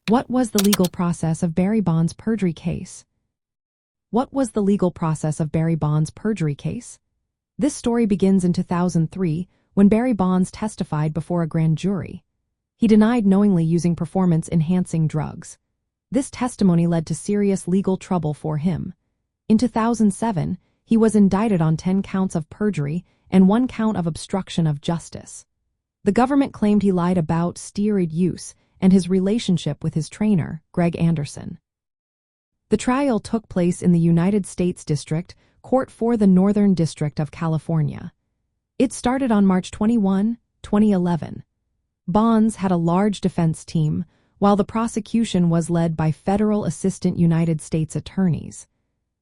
What was the legal process of Barry Bonds' perjury case? What was the legal process of Barry Bonds' perjury case? This story begins in 2003 when Barry Bonds testified before a grand jury. He denied knowingly using performance-enhancing drugs. This testimony led to serious legal trouble for him. In 2007, he was indicted on 10 counts of perjury and 1 count of obstruction of justice. The government claimed he lied about steroid use and his relationship with his trainer, Greg Anderson. The trial took place in the United States District Court for the Northern District of California. It started on March 21, 2011. Bonds had a large defense team, while the prosecution was led by federal assistant United States attorneys.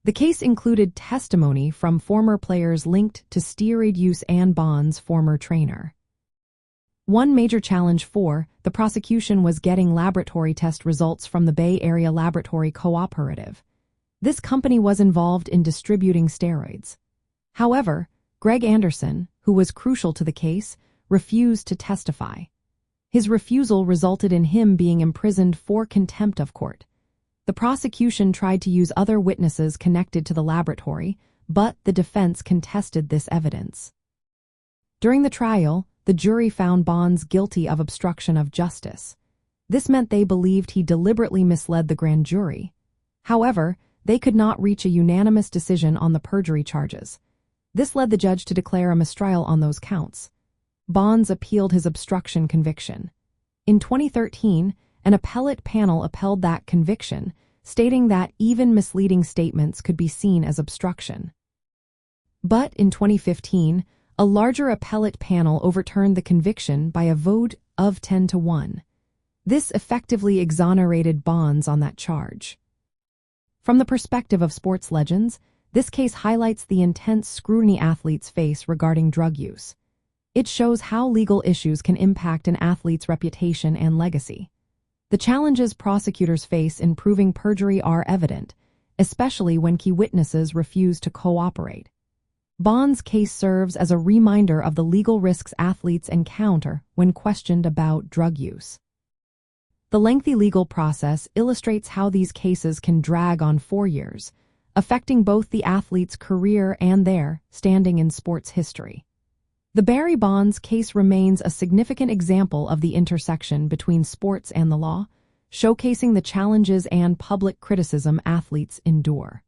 The case included testimony from former players linked to steroid use and Bonds' former trainer. One major challenge for the prosecution was getting laboratory test results from the Bay Area Laboratory Cooperative. This company was involved in distributing steroids. However, Greg Anderson, who was crucial to the case, refused to testify. His refusal resulted in him being imprisoned for contempt of court. The prosecution tried to use other witnesses connected to the laboratory, but the defense contested this evidence. During the trial, the jury found Bonds guilty of obstruction of justice. This meant they believed he deliberately misled the grand jury. However, they could not reach a unanimous decision on the perjury charges. This led the judge to declare a mistrial on those counts. Bonds appealed his obstruction conviction. In 2013, an appellate panel upheld that conviction, stating that even misleading statements could be seen as obstruction. But in 2015, a larger appellate panel overturned the conviction by a vote of 10-1. This effectively exonerated Bonds on that charge. From the perspective of sports legends, this case highlights the intense scrutiny athletes face regarding drug use. It shows how legal issues can impact an athlete's reputation and legacy. The challenges prosecutors face in proving perjury are evident, especially when key witnesses refuse to cooperate. Bonds' case serves as a reminder of the legal risks athletes encounter when questioned about drug use. The lengthy legal process illustrates how these cases can drag on for years, affecting both the athlete's career and their standing in sports history. The Barry Bonds case remains a significant example of the intersection between sports and the law, showcasing the challenges and public criticism athletes endure.